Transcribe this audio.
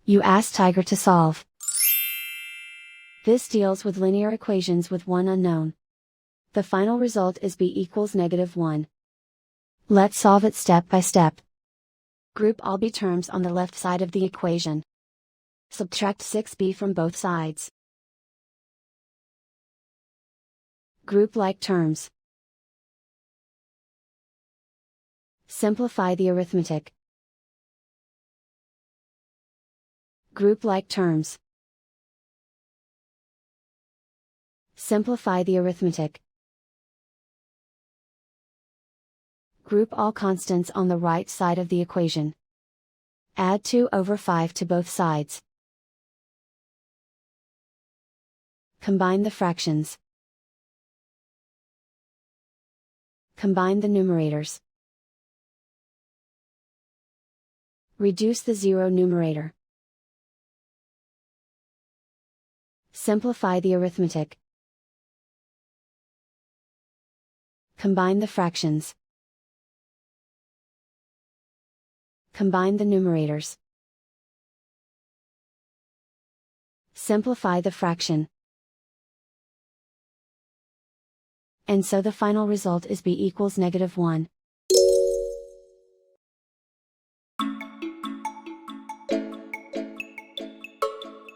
You ask Tiger to solve. This deals with linear equations with one unknown. The final result is b equals -1. Let's solve it step by step. Group all b terms on the left side of the equation. Subtract 6b from both sides. Group like terms. Simplify the arithmetic. Group like terms. Simplify the arithmetic. Group all constants on the right side of the equation. Add 2/5 to both sides. Combine the fractions. Combine the numerators. Reduce the zero numerator. Simplify the arithmetic. Combine the fractions. Combine the numerators. Simplify the fraction. And so the final result is b equals -1.